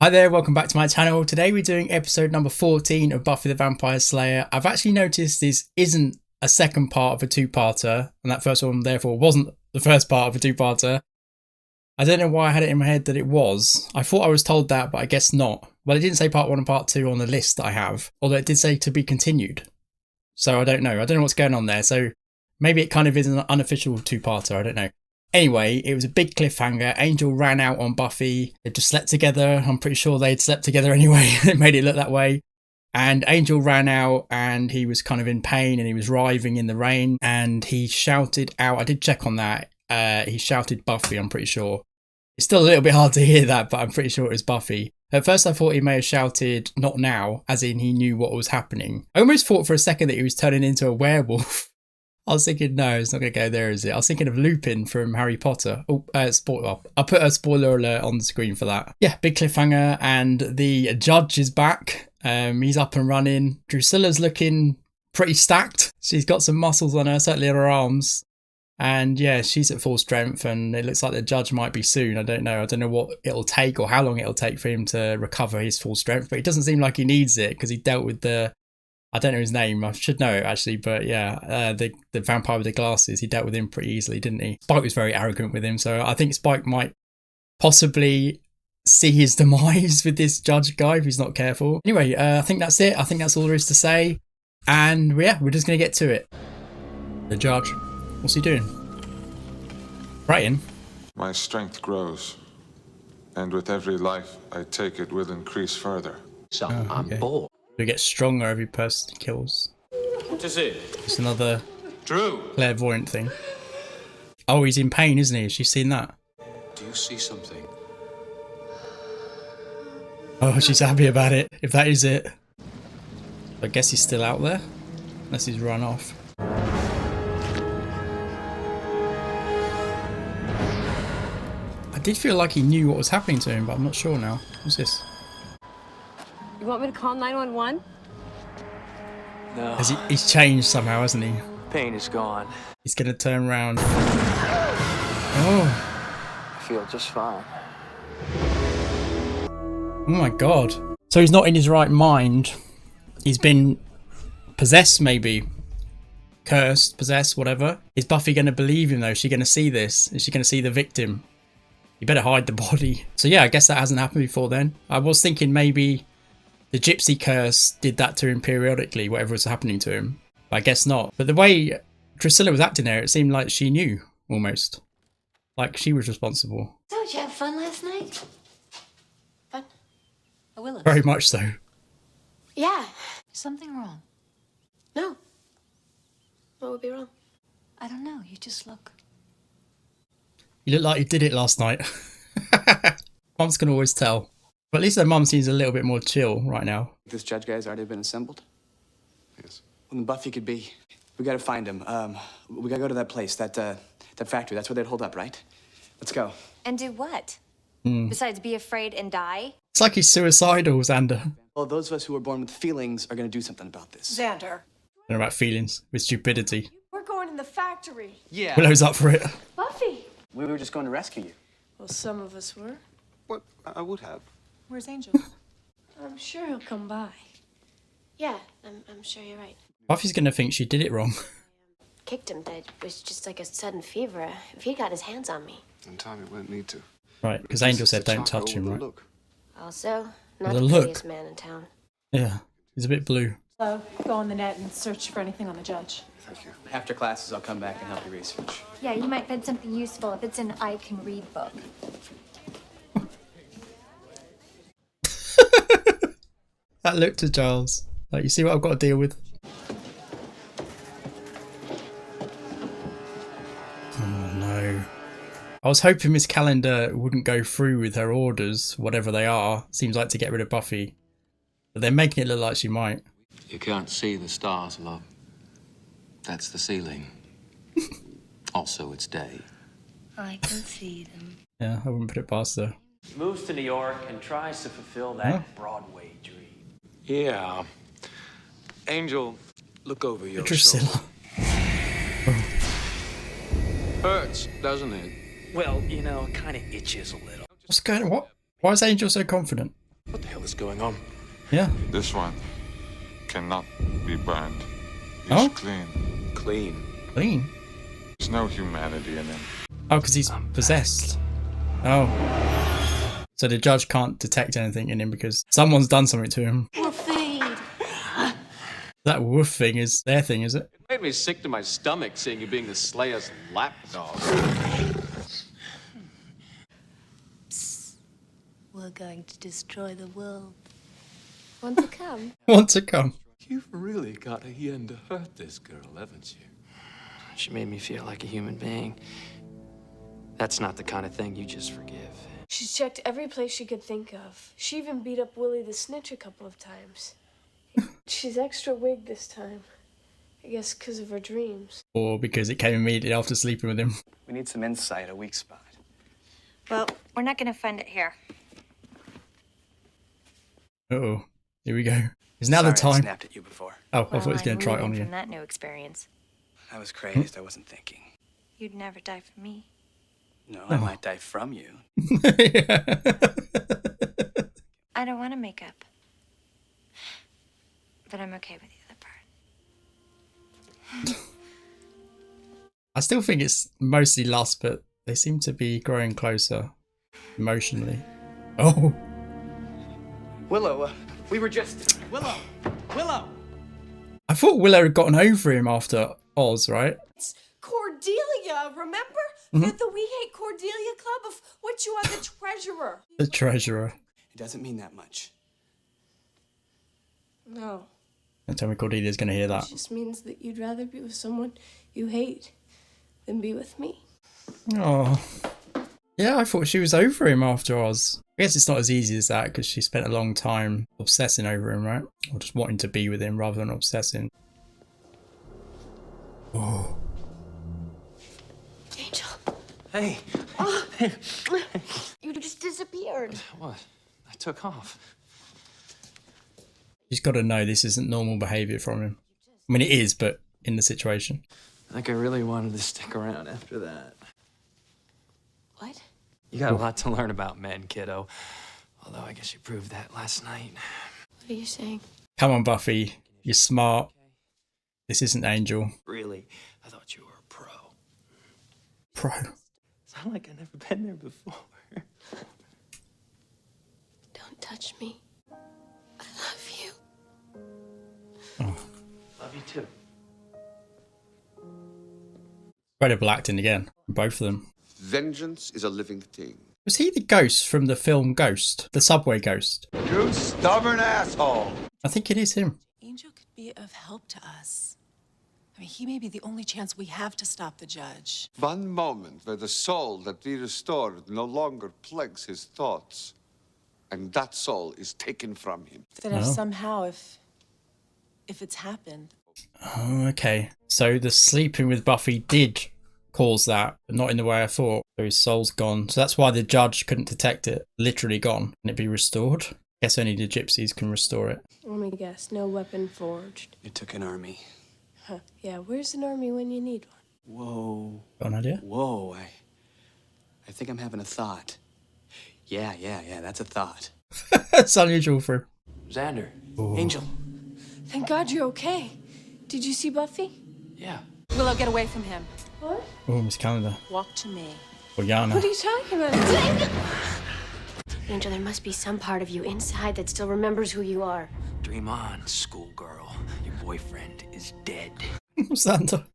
Hi there, welcome back to my channel. Today we're doing episode number 14 of Buffy the Vampire Slayer. I've actually noticed this isn't a second part of a two-parter, and that first one therefore wasn't the first part of a two-parter. I don't know why I had it in my head that it was. I thought I was told that, but I guess not. Well, it didn't say part 1 and part 2 on the list that I have, although it did say to be continued. So I don't know what's going on there. So maybe it kind of is an unofficial two-parter, I don't know. Anyway, it was a big cliffhanger. Angel ran out on Buffy. They just slept together. I'm pretty sure they'd slept together anyway. It made it look that way. And Angel ran out and he was kind of in pain and he was writhing in the rain. And he shouted out, I did check on that. He shouted Buffy, I'm pretty sure. It's still a little bit hard to hear that, but I'm pretty sure it was Buffy. At first I thought he may have shouted, not now, as in he knew what was happening. I almost thought for a second that he was turning into a werewolf. I was thinking, no, it's not going to go there, is it? I was thinking of Lupin from Harry Potter. Oh, I'll put a spoiler alert on the screen for that. Yeah, big cliffhanger, and the judge is back. He's up and running. Drusilla's looking pretty stacked. She's got some muscles on her, certainly on her arms. And yeah, she's at full strength, and it looks like the judge might be soon. I don't know what it'll take or how long it'll take for him to recover his full strength, but it doesn't seem like he needs it because he dealt with I don't know his name. I should know it actually, but yeah, the vampire with the glasses. He dealt with him pretty easily, didn't he? Spike was very arrogant with him, so I think Spike might possibly see his demise with this judge guy if he's not careful. Anyway, I think that's it. I think that's all there is to say, and yeah, we're just gonna get to it. The judge, what's he doing? Praying. My strength grows, and with every life I take, it will increase further. So I'm bored. We get stronger every person he kills. What is it? It's another Drew. clairvoyant thing. Oh, he's in pain, isn't he? Has she seen that? Do you see something? Oh, she's happy about it, if that is it. I guess he's still out there, unless he's run off. I did feel like he knew what was happening to him, but I'm not sure now. What's this? You want me to call 911? No. He's changed somehow, hasn't he? Pain is gone. He's gonna turn around. Oh. I feel just fine. Oh my god. So he's not in his right mind. He's been possessed, maybe. Cursed, possessed, whatever. Is Buffy gonna believe him though? Is she gonna see this? Is she gonna see the victim? You better hide the body. So yeah, I guess that hasn't happened before then. I was thinking maybe the gypsy curse did that to him periodically, whatever was happening to him. But I guess not. But the way Drusilla was acting there, it seemed like she knew, almost. Like she was responsible. So, did you have fun last night? Fun? A Willows? Very much so. Yeah. Is something wrong? No. What would be wrong? I don't know. You just look. You look like you did it last night. Mums can always tell. But at least their mum seems a little bit more chill right now. This judge guy's already been assembled? Yes. Well, then Buffy could be. We gotta find him. We gotta go to that place, that factory. That's where they'd hold up, right? Let's go. And do what? Besides be afraid and die? It's like he's suicidal, Xander. Well, those of us who were born with feelings are gonna do something about this. Xander, I don't know about feelings, with stupidity. we're going in the factory. Yeah. Willow's up for it. Buffy. We were just going to rescue you. Well, some of us were. What I would have. Where's Angel? I'm sure he'll come by. Yeah, I'm sure you're right. Buffy's gonna think she did it wrong. Kicked him dead. It was just like a sudden fever. If he'd got his hands on me. In time, it won't need to. Right, because Angel said don't touch him, right? Look. Also, not The the look. prettiest man in town. Yeah, he's a bit blue. So, go on the net and search for anything on the judge. Thank you. After classes, I'll come back and help you research. Yeah, you might find something useful if it's an I can read book. That look to Giles. Like, you see what I've got to deal with? Oh no. I was hoping Miss Calendar wouldn't go through with her orders, whatever they are. Seems like to get rid of Buffy. But they're making it look like she might. You can't see the stars, love. That's the ceiling. Also, it's day. I can see them. Yeah, I wouldn't put it past her. Moves to New York and tries to fulfill that Broadway dream. Yeah. Angel, look over your Drusilla. shoulder. Hurts, doesn't it? Well, you know, it kind of itches a little. What's going on? What? Why is Angel so confident? what's going on. Yeah. This one cannot be burned. He's Oh? clean. Clean. Clean. There's no humanity in him. Oh, because he's possessed. Oh. So the judge can't detect anything in him because someone's done something to him. Buffy! That woof thing is their thing, is it? It made me sick to my stomach seeing you being the Slayer's lapdog. We're going to destroy the world. Want to come? Want to come. You've really got a yen to hurt this girl, haven't you? She made me feel like a human being. That's not the kind of thing you just forgive. She's checked every place she could think of. She even beat up Willie the Snitch a couple of times. She's extra wigged this time. I guess because of her dreams. Or because it came immediately after sleeping with him. We need some insight, a weak spot. Well, we're not going to find it here. Uh-oh. Here we go. Is now Sorry, the time? I snapped at you before. Oh, I thought he was going to try it on from you. that new experience. I was crazed. I wasn't thinking. You'd never die for me. No, I might die from you. I don't want to make up. But I'm okay with the other part. I still think it's mostly lust, but they seem to be growing closer emotionally. Oh. Willow, we were just... Willow! I thought Willow had gotten over him after Oz, right? It's Cordelia, remember? Mm-hmm. You're the We Hate Cordelia Club, of which you are the treasurer. The treasurer. It doesn't mean that much. No, Don't tell me Cordelia's going to hear it that. just means that you'd rather be with someone you hate than be with me. Oh. Yeah, I thought she was over him after Oz. I guess it's not as easy as that because she spent a long time obsessing over him, right? Or just wanting to be with him rather than obsessing. Oh. Angel, Hey, you just disappeared. what? I took off. She's got to know this isn't normal behaviour from him. I mean, it is, but in the situation. Like I really wanted to stick around after that. What? You got a lot to learn about men, kiddo. Although I guess you proved that last night. What are you saying? Come on, Buffy. You're smart. This isn't Angel. Really, I thought you were a pro. Pro. Sound like I've never been there before. Don't touch me. I love you. Love you too. Incredible acting again. Both of them. Vengeance is a living thing. Was he the ghost from the film Ghost? The subway ghost? You stubborn asshole! I think it is him. Angel could be of help to us. I mean, he may be the only chance we have to stop the judge. One moment where the soul that we restored no longer plagues his thoughts, and that soul is taken from him. That if somehow, if it's happened. Oh, okay. So the sleeping with Buffy did cause that, but not in the way I thought. So his soul's gone. So that's why the judge couldn't detect it. Literally gone. Can it be restored? Guess only the gypsies can restore it. Let me guess, no weapon forged. It took an army. Huh. Yeah, where's an army when you need one? Whoa. Got an idea? Whoa, I think I'm having a thought. Yeah, that's a thought. That's unusual for him. Xander. Angel. Thank God you're okay. Did you see Buffy? Yeah. Willow, get away from him. What? Oh, Miss Calendar. Walk to me. Or Yana. What are you talking about? Angel, there must be some part of you inside that still remembers who you are. Dream on, schoolgirl. Your boyfriend is dead. Santa.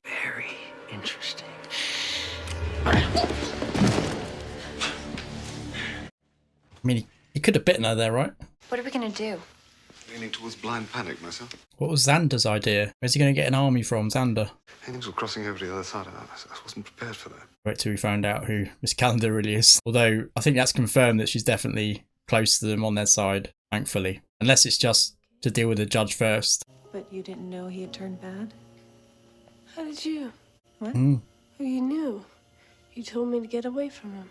Very interesting. I mean, he could have bitten her there, right? What are we going to do? Leaning towards blind panic myself. What was Xander's idea? Where's he going to get an army from, Xander? Angel crossing over to the other side of that. I wasn't prepared for that. Wait till we found out who Miss Calendar really is. Although, I think that's confirmed that she's definitely close to them on their side, thankfully. Unless it's just to deal with the judge first. But you didn't know he had turned bad? How did you? What? Oh, you knew. You told me to get away from him.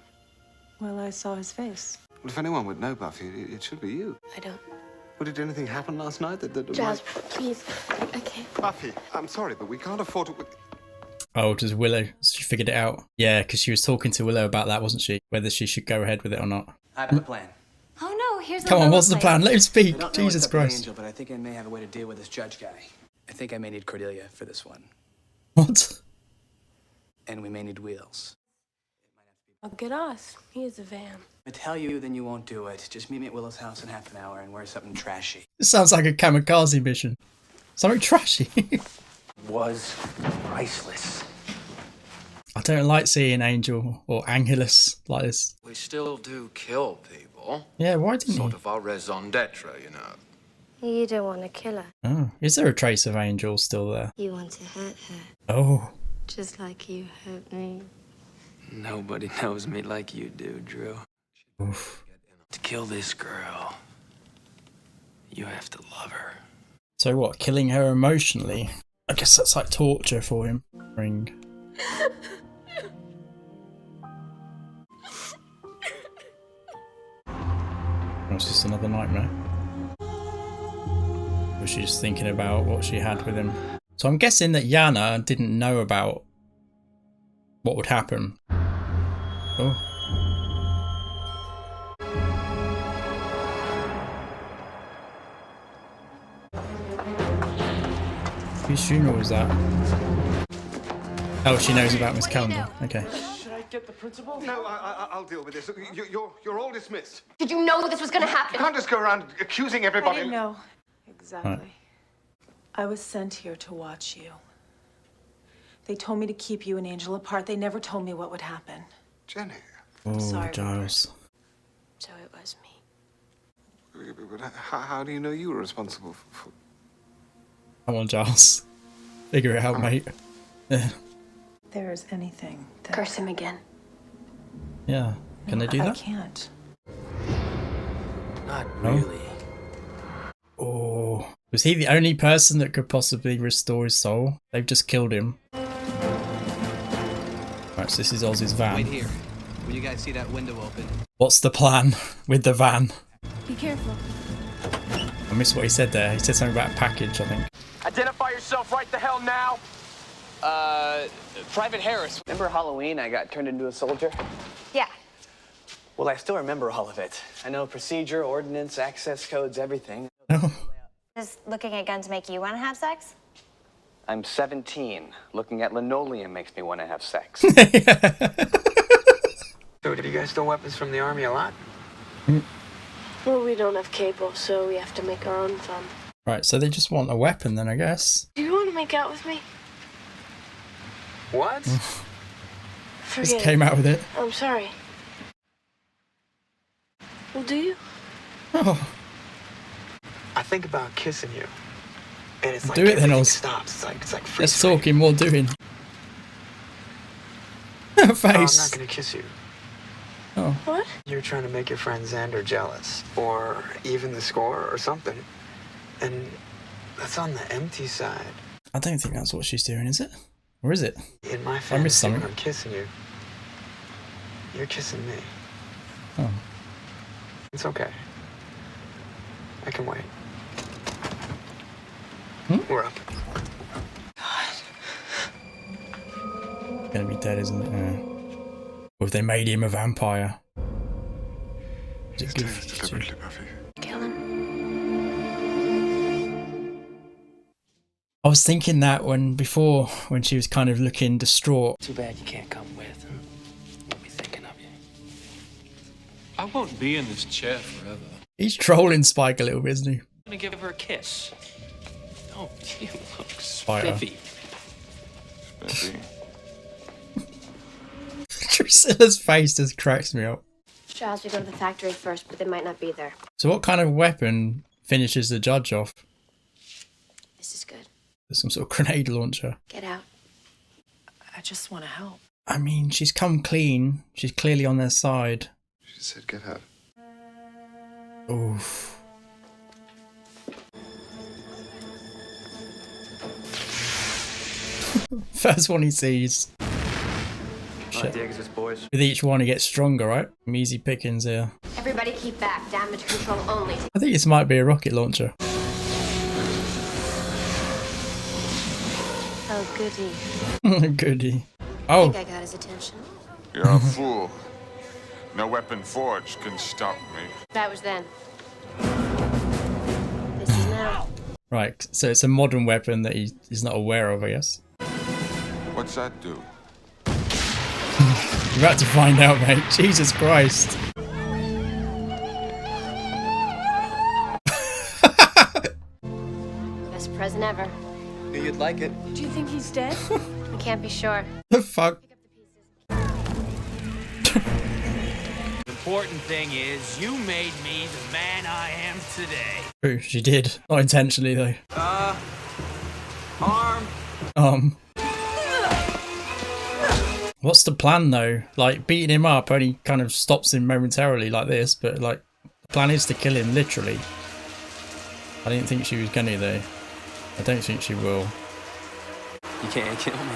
Well, I saw his face. Well, if anyone would know, Buffy, it should be you. I don't. Well, did anything happen last night that Giles, please. I can't. Buffy, I'm sorry, but we can't afford to... Oh, does Willow? She figured it out. Yeah, because she was talking to Willow about that, wasn't she? Whether she should go ahead with it or not. I have a plan. Oh no, here's Come on, what's the plan? Let him speak. I don't know Jesus what's up with Christ. Angel, but I think I may have a way to deal with this judge guy. I think I may need Cordelia for this one. What? And we may need wheels. I'll get us. He has a van. I tell you, then you won't do it. Just meet me at Willow's house in half an hour and wear something trashy. This sounds like a kamikaze mission. Something trashy. Was priceless. I don't like seeing Angel or Angelus like this. We still do kill people. Yeah, why didn't Sort he? of our raison d'etre, you know. You don't want to kill her. Oh, is there a trace of Angel still there? You want to hurt her, Oh. just like you hurt me. Nobody knows me like you do, Drew. Oof. To kill this girl, you have to love her. So what, killing her emotionally? I guess that's like torture for him. Ring. Was this another nightmare? Was she just thinking about what she had with him? So I'm guessing that Yana didn't know about what would happen. Oh. Whose funeral was that? Oh, she knows about Miss Calendar. Okay. Should I get the principal? No, I'll deal with this. You're all dismissed. Did you know this was going to You happen? can't just go around accusing I everybody. didn't know. Exactly. Right. I was sent here to watch you. They told me to keep you and Angel apart. They never told me what would happen. Jenny. Oh, sorry, Giles. So it was me. But how do you know you were responsible for... Come on, Giles. Figure it out, mate. Yeah. There's anything that... Curse him again. Yeah. Can they do I that? can't. Not No? really. Oh. Was he the only person that could possibly restore his soul? They've just killed him. Right, so this is Oz's van. Wait here. When you guys see that window open. What's the plan with the van? Be careful. I missed what he said there. He said something about a package, I think. Identify yourself right the hell now. Private Harris. Remember Halloween I got turned into a soldier? Yeah. Well, I still remember all of it. I know procedure, ordinance, access codes, everything. No. Does looking at guns make you want to have sex? I'm 17. Looking at linoleum makes me want to have sex. So, did you guys steal weapons from the army a lot? Well, we don't have cable, so we have to make our own fun. Right, so they just want a weapon then, I guess. Do you want to make out with me? What? Forget Just came out with it. I'm sorry. Well, do you? Oh, I think about kissing you, and it's like do it then, everything Oz. stops. It's like freeze Less frame. talking, more doing. Oh, I'm not Face. gonna kiss you. Oh. What? You're trying to make your friend Xander jealous, or even the score, or something. And that's on the empty side. I don't think that's what she's doing, is it? Or is it? In my I missed fantasy, something. when I'm kissing you, you're kissing me. Oh. It's okay. I can wait. We're up. Gonna be dead, isn't it? Yeah. Or if they made him a vampire. Is it good? Deliberately, Buffy. Kill him. I was thinking that when she was kind of looking distraught. Too bad you can't come with. We'll be thinking of you. I won't be in this chair forever. He's trolling Spike a little bit, isn't he? I'm gonna give her a kiss. Oh, you look Spider. spiffy. Maybe. Drusilla's face just cracks me up. Giles, we go to the factory first, but they might not be there. So what kind of weapon finishes the judge off? This is good. There's some sort of grenade launcher. Get out. I just want to help. I mean, she's come clean. She's clearly on their side. She said get out. Oof. First one he sees. Shit. The exits, boys. With each one he gets stronger, right? Some easy pickings here. Everybody keep back. Damage control only. I think this might be a rocket launcher. Oh, Goody. Goody. I Oh, think I got his attention. You're a fool. No weapon forged can stop me. That was then. This is now. right. So it's a modern weapon that he's not aware of, I guess. What's that do? You're about to find out, mate. Jesus Christ. Best present ever. Knew you'd like it. Do you think he's dead? I can't be sure. The fuck? Important thing is, you made me the man I am today. True, she did. Not intentionally, though. Arm. What's the plan, though? Like, beating him up only kind of stops him momentarily like this, but, like, the plan is to kill him, literally. I didn't think she was gonna, though. I don't think she will. You can't kill me.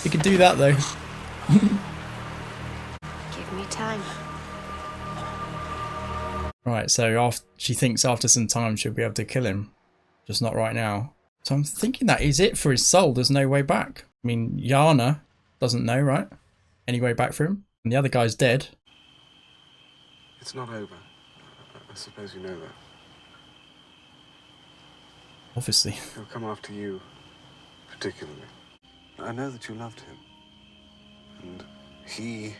You can do that, though. Give me time. Right, so she thinks after some time she'll be able to kill him. Just not right now. So I'm thinking that is it for his soul. There's no way back. I mean, Yana doesn't know, right? Any way back for him? And the other guy's dead. It's not over. I suppose you know that. Obviously. He'll come after you, particularly. I know that you loved him. And he's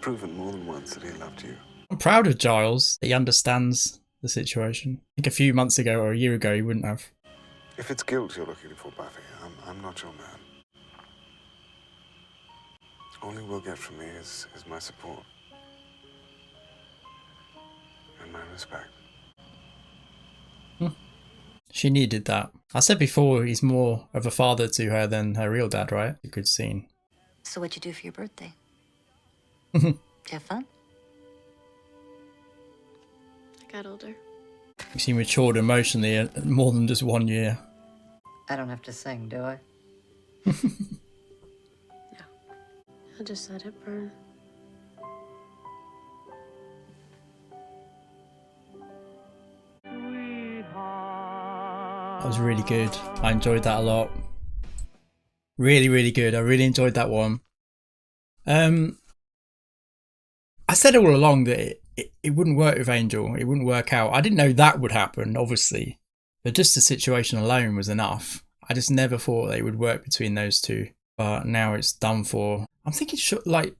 proven more than once that he loved you. I'm proud of Giles that he understands the situation. I think a few months ago or a year ago he wouldn't have. If it's guilt you're looking for, Buffy, I'm not your man. All you will get from me is my support. And my respect. She needed that. I said before he's more of a father to her than her real dad, right? A good scene. So what'd you do for your birthday? Did you have fun? I got older. She matured emotionally more than just 1 year. I don't have to sing, do I? I'll just let it burn. That was really good. I enjoyed that a lot. Really, really good. I really enjoyed that one. I said all along that it wouldn't work with Angel. It wouldn't work out. I didn't know that would happen, obviously. But just the situation alone was enough. I just never thought they would work between those two. But now it's done for. I'm thinking, like,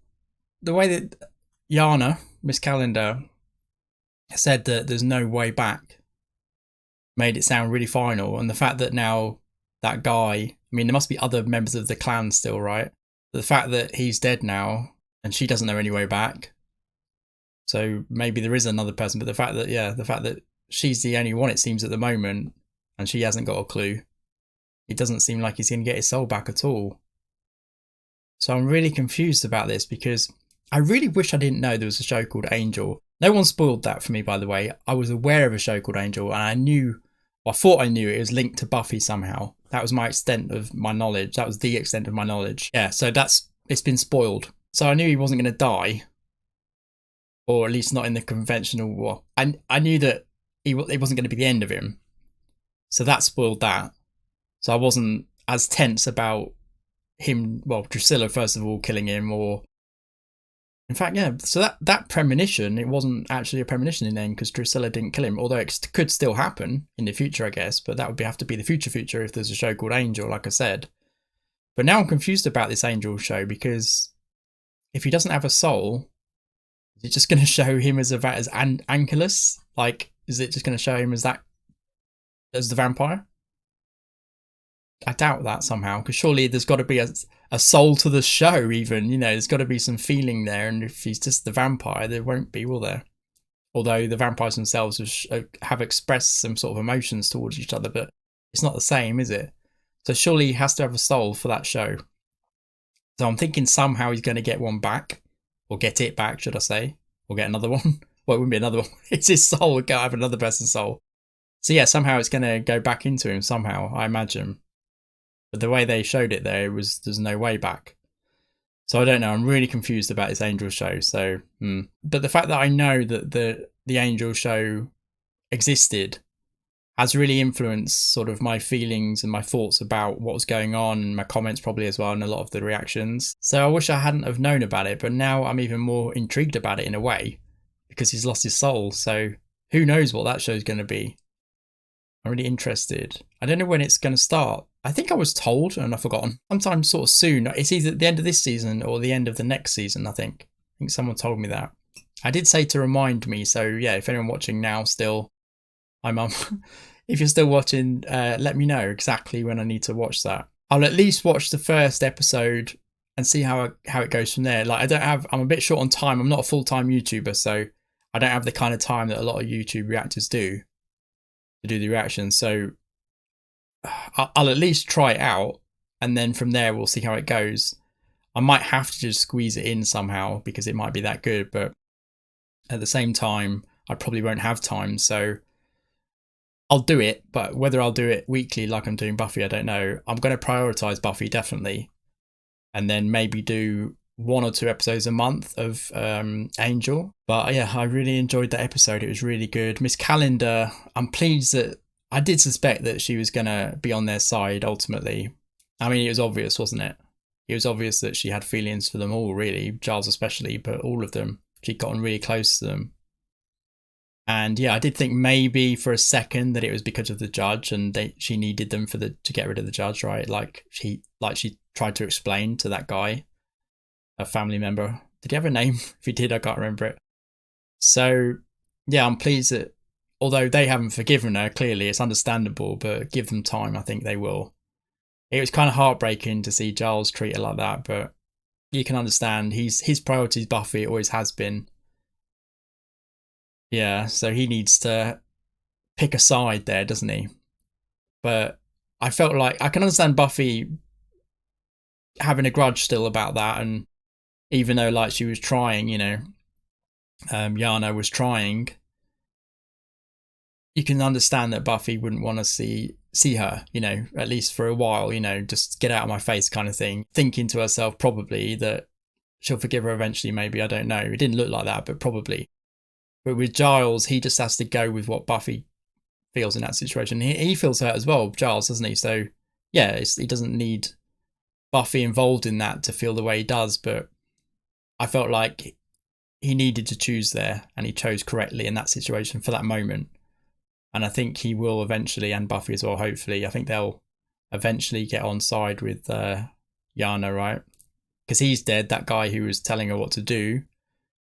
the way that Yana, Miss Calendar, said that there's no way back made it sound really final. And the fact that now that guy, I mean, there must be other members of the clan still, right? The fact that he's dead now and she doesn't know any way back. So maybe there is another person, but the fact that she's the only one, it seems, at the moment, and she hasn't got a clue, it doesn't seem like he's going to get his soul back at all. So I'm really confused about this because I really wish I didn't know there was a show called Angel. No one spoiled that for me, by the way. I was aware of a show called Angel, and I thought I knew it was linked to Buffy somehow. That was my extent of my knowledge. That was the extent of my knowledge. Yeah, so it's been spoiled. So I knew he wasn't going to die. Or at least not in the conventional war. I knew that it wasn't going to be the end of him. So that spoiled that. So I wasn't as tense about him, well, Drusilla first of all killing him, or in fact, yeah. So that premonition, it wasn't actually a premonition in the end because Drusilla didn't kill him, although it could still happen in the future, I guess. But that would have to be the future if there's a show called Angel, like I said. But now I'm confused about this Angel show because if he doesn't have a soul, is it just going to show him as Angelus? Like, is it just going to show him as the vampire? I doubt that somehow, because surely there's got to be a soul to the show even, there's got to be some feeling there, and if he's just the vampire, there won't be, will there? Although the vampires themselves have expressed some sort of emotions towards each other, but it's not the same, is it? So surely he has to have a soul for that show. So I'm thinking somehow he's going to get one back, or get it back, should I say, or get another one. Well, it wouldn't be another one. It's his soul. It can't have another person's soul. So yeah, somehow it's going to go back into him somehow, I imagine. But the way they showed it there, there's no way back. So I don't know. I'm really confused about this Angel show. So, but the fact that I know that the Angel show existed has really influenced sort of my feelings and my thoughts about what was going on, and my comments probably as well, and a lot of the reactions. So I wish I hadn't have known about it, but now I'm even more intrigued about it in a way, because he's lost his soul. So who knows what that show's going to be. I'm really interested. I don't know when it's going to start. I think I was told, and I've forgotten. Sometime sort of soon. It's either the end of this season or the end of the next season, I think. I think someone told me that. I did say to remind me, so yeah, if anyone watching now still, hi mum, if you're still watching, let me know exactly when I need to watch that. I'll at least watch the first episode and see how it goes from there. Like I'm a bit short on time. I'm not a full-time YouTuber, so I don't have the kind of time that a lot of YouTube reactors do to do the reactions. So I'll at least try it out, and then from there we'll see how it goes. I might have to just squeeze it in somehow because it might be that good, but at the same time I probably won't have time, so I'll do it. But whether I'll do it weekly like I'm doing Buffy, I don't know. I'm going to prioritize Buffy definitely, and then maybe do 1 or 2 episodes a month of Angel. But yeah, I really enjoyed that episode. It was really good. Miss Calendar, I'm pleased that I did suspect that she was going to be on their side ultimately. I mean, it was obvious, wasn't it? It was obvious that she had feelings for them all, really, Giles especially, but all of them. She'd gotten really close to them. And yeah, I did think maybe for a second that it was because of the judge, and she needed them to get rid of the judge, right? Like she tried to explain to that guy, a family member. Did he have a name? If he did, I can't remember it. So yeah, I'm pleased that although they haven't forgiven her, clearly it's understandable, but give them time, I think they will. It was kind of heartbreaking to see Giles treat her like that, but you can understand his priority is Buffy, it always has been. Yeah, so he needs to pick a side there, doesn't he? But I felt like I can understand Buffy having a grudge still about that, and even though like she was trying, you know, Yana was trying, you can understand that Buffy wouldn't want to see her, you know, at least for a while, you know, just get out of my face kind of thing, thinking to herself probably that she'll forgive her eventually, maybe, I don't know. It didn't look like that, but probably. But with Giles, he just has to go with what Buffy feels in that situation. He feels hurt as well, Giles, doesn't he? So yeah, he doesn't need Buffy involved in that to feel the way he does, but I felt like he needed to choose there, and he chose correctly in that situation for that moment. And I think he will eventually, and Buffy as well, hopefully. I think they'll eventually get on side with Yana, right? Because he's dead, that guy who was telling her what to do.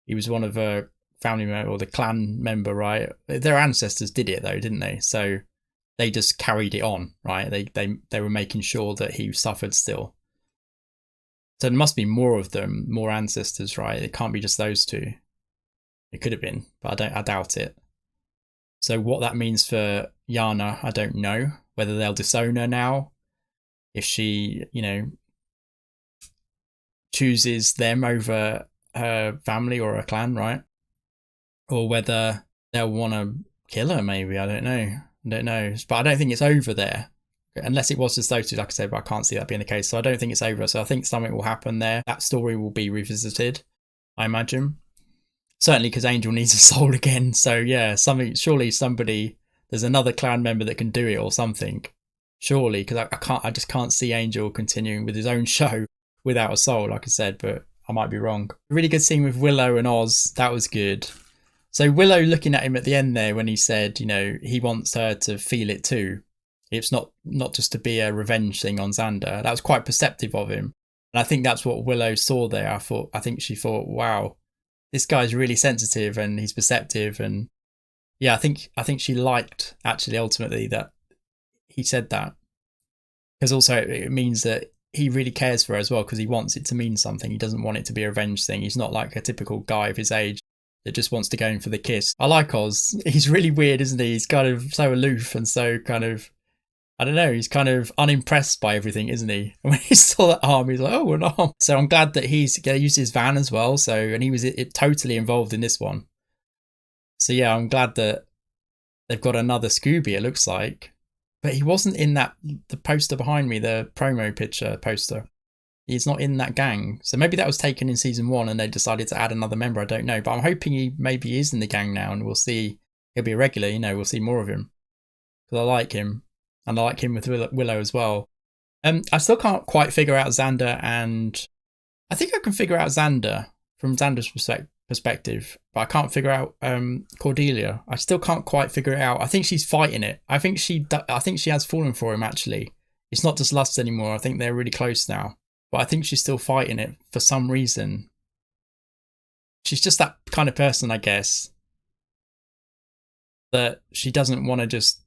He was one of her family member, or the clan member, right? Their ancestors did it though, didn't they? So they just carried it on, right? They were making sure that he suffered still. So there must be more of them, more ancestors, right? It can't be just those two. It could have been, but I doubt it. So what that means for Yana, I don't know. Whether they'll disown her now, if she, you know, chooses them over her family or her clan, right? Or whether they'll want to kill her, maybe. I don't know. But I don't think it's over there. Unless it was just those two, like I said, but I can't see that being the case. So I don't think it's over. So I think something will happen there. That story will be revisited, I imagine. Certainly because Angel needs a soul again. So yeah, surely somebody, there's another clan member that can do it or something. Surely, because I just can't see Angel continuing with his own show without a soul, like I said, but I might be wrong. A really good scene with Willow and Oz. That was good. So Willow looking at him at the end there when he said, you know, he wants her to feel it too. It's not just to be a revenge thing on Xander. That was quite perceptive of him. And I think that's what Willow saw there. I think she thought, wow, this guy's really sensitive and he's perceptive. And yeah, I think she liked actually ultimately that he said that. Because also it means that he really cares for her as well, because he wants it to mean something. He doesn't want it to be a revenge thing. He's not like a typical guy of his age that just wants to go in for the kiss. I like Oz. He's really weird, isn't he? He's kind of so aloof and so kind of, I don't know, he's kind of unimpressed by everything, isn't he? And when he saw that arm, he's like, oh, an arm. So I'm glad that he's going to use his van as well. So, and he was totally involved in this one. So yeah, I'm glad that they've got another Scooby, it looks like. But he wasn't in the poster behind me, the promo picture poster. He's not in that gang. So maybe that was taken in season 1 and they decided to add another member. I don't know. But I'm hoping he maybe is in the gang now and we'll see. He'll be a regular, you know, we'll see more of him. Because I like him. And I like him with Willow as well. I still can't quite figure out Xander, and I think I can figure out Xander from Xander's perspective, but I can't figure out Cordelia. I still can't quite figure it out. I think she's fighting it. I think she has fallen for him, actually. It's not just lust anymore. I think they're really close now. But I think she's still fighting it for some reason. She's just that kind of person, I guess, that she doesn't want to just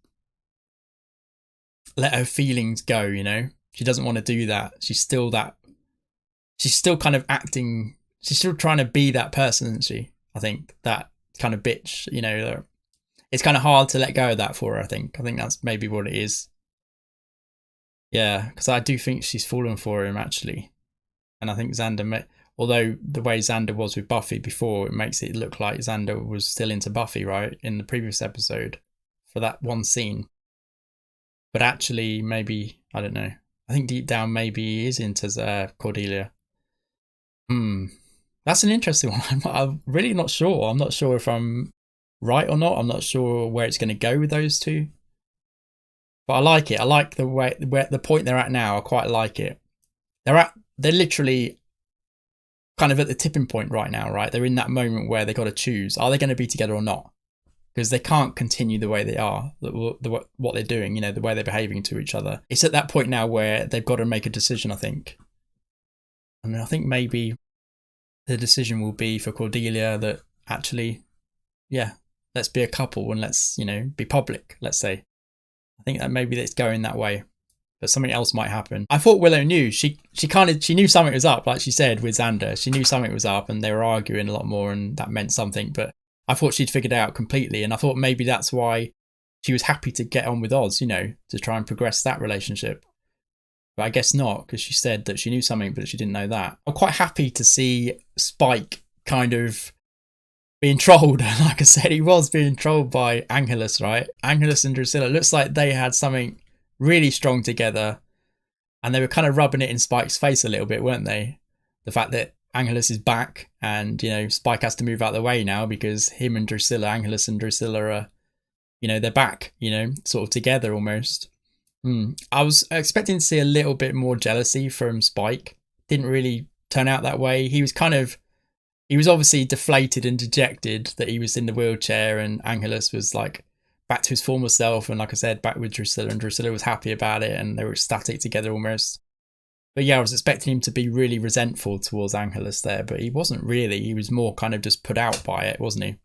let her feelings go, you know? She doesn't want to do that. She's still kind of acting. She's still trying to be that person, isn't she? I think that kind of bitch, you know, it's kind of hard to let go of that for her, I think. I think that's maybe what it is. Yeah, because I do think she's fallen for him, actually. And I think Xander, although the way Xander was with Buffy before, it makes it look like Xander was still into Buffy, right? In the previous episode for that one scene. But actually, maybe, I don't know. I think deep down, maybe he is into Cordelia. That's an interesting one. I'm really not sure. I'm not sure if I'm right or not. I'm not sure where it's going to go with those two. But I like it. I like the way, where the point they're at now. I quite like it. They're literally kind of at the tipping point right now, right? They're in that moment where they got to choose. Are they going to be together or not? Because they can't continue the way they are, what they're doing, you know, the way they're behaving to each other. It's at that point now where they've got to make a decision, I think. And I think maybe the decision will be for Cordelia that actually, yeah, let's be a couple and let's, you know, be public, let's say. I think that maybe it's going that way. But something else might happen. I thought Willow knew. She knew something was up, like she said with Xander. She knew something was up and they were arguing a lot more and that meant something. But I thought she'd figured it out completely, and I thought maybe that's why she was happy to get on with Oz, you know, to try and progress that relationship. But I guess not, because she said that she knew something, but she didn't know that. I'm quite happy to see Spike kind of being trolled. Like I said, he was being trolled by Angelus, right? Angelus and Drusilla. It looks like they had something really strong together, and they were kind of rubbing it in Spike's face a little bit, weren't they? The fact that Angelus is back and, you know, Spike has to move out of the way now because him and Drusilla, Angelus and Drusilla are, you know, they're back, you know, sort of together almost. I was expecting to see a little bit more jealousy from Spike. Didn't really turn out that way. He was obviously deflated and dejected that he was in the wheelchair and Angelus was like back to his former self. And like I said, back with Drusilla, and Drusilla was happy about it and they were ecstatic together almost. But yeah, I was expecting him to be really resentful towards Angelus there, but he wasn't really. He was more kind of just put out by it, wasn't he?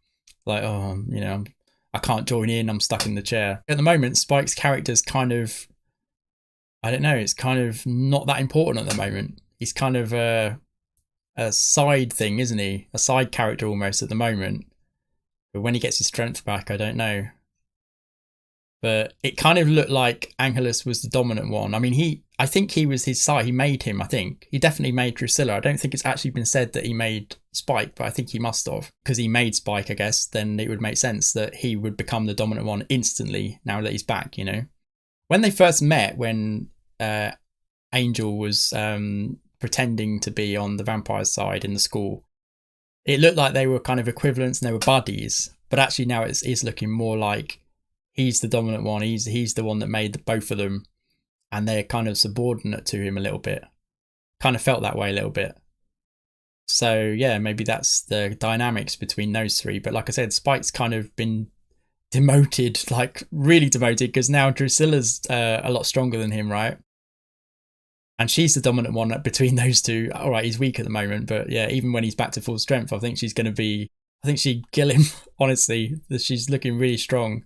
Like, oh, you know, I can't join in, I'm stuck in the chair. At the moment, Spike's character's kind of, I don't know, it's kind of not that important at the moment. He's kind of a side thing, isn't he? A side character almost at the moment. But when he gets his strength back, I don't know. But it kind of looked like Angelus was the dominant one. I mean, I think he was his side. He made him, I think. He definitely made Drusilla. I don't think it's actually been said that he made Spike, but I think he must have. Because he made Spike, I guess, then it would make sense that he would become the dominant one instantly now that he's back, you know? When they first met, when Angel was pretending to be on the vampire side in the school, it looked like they were kind of equivalents and they were buddies. But actually now it's looking more like he's the dominant one. He's the one that made both of them, and they're kind of subordinate to him a little bit. Kind of felt that way a little bit. So yeah, maybe that's the dynamics between those three. But like I said, Spike's kind of been demoted, like really demoted, because now Drusilla's a lot stronger than him, right? And she's the dominant one between those two. All right, he's weak at the moment, but yeah, even when he's back to full strength, I think she'd kill him, honestly. She's looking really strong.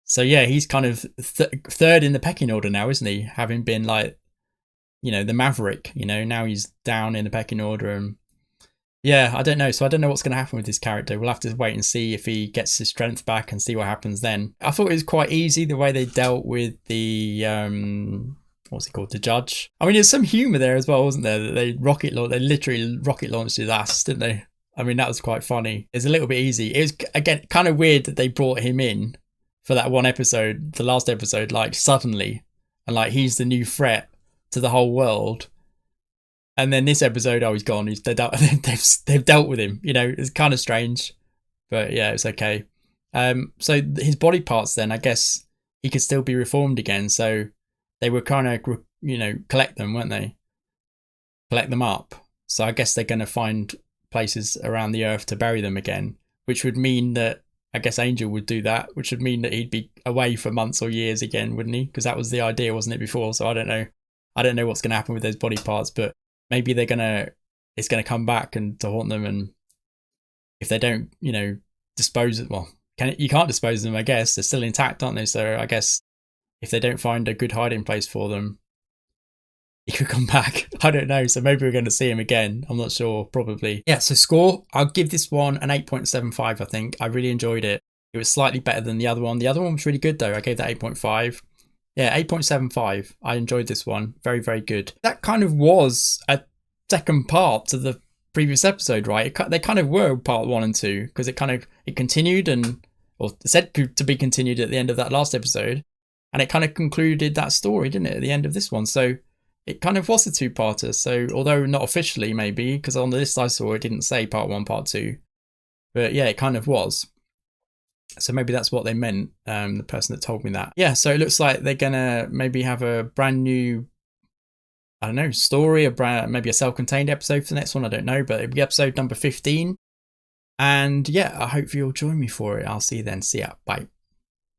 So yeah, he's kind of third in the pecking order now, isn't he? Having been like, you know, the maverick, you know, now he's down in the pecking order. And yeah, I don't know. So I don't know what's going to happen with this character. We'll have to wait and see if he gets his strength back and see what happens then. I thought it was quite easy the way they dealt with the, what's it called? The judge. I mean, there's some humour there as well, wasn't there? That they literally rocket launched his ass, didn't they? I mean, that was quite funny. It's a little bit easy. It was, again, kind of weird that they brought him in for that one episode, the last episode, like suddenly, and like he's the new threat to the whole world. And then this episode, oh, he's gone. They've dealt with him. You know, it's kind of strange, but yeah, it's okay. So his body parts, then I guess he could still be reformed again. So they were kind of, you know, collect them, weren't they? Collect them up. So I guess they're going to find places around the earth to bury them again, which would mean that I guess Angel would do that, which would mean that he'd be away for months or years again, wouldn't he? Because that was the idea, wasn't it, before? So I don't know. I don't know what's going to happen with those body parts, but maybe it's going to come back and to haunt them. And if they don't, you know, dispose of, well, you can't dispose of them, I guess. They're still intact, aren't they? So I guess if they don't find a good hiding place for them, he could come back. I don't know. So maybe we're going to see him again. I'm not sure. Probably. Yeah. So score, I'll give this one an 8.75. I think I really enjoyed it. It was slightly better than the other one. The other one was really good though. I gave that 8.5. Yeah, 8.75. I enjoyed this one. Very, very good. That kind of was a second part to the previous episode, right? They kind of were part 1 and 2 because it continued or said to be continued at the end of that last episode, and it kind of concluded that story, didn't it, at the end of this one? So it kind of was a 2-parter. So although not officially, maybe, because on the list I saw it didn't say part 1, part 2, but yeah, it kind of was. So maybe that's what they meant, the person that told me that. Yeah, so it looks like they're going to maybe have a brand new, I don't know, story, maybe a self-contained episode for the next one, I don't know, but it'll be episode number 15. And yeah, I hope you'll join me for it. I'll see you then. See ya. Bye.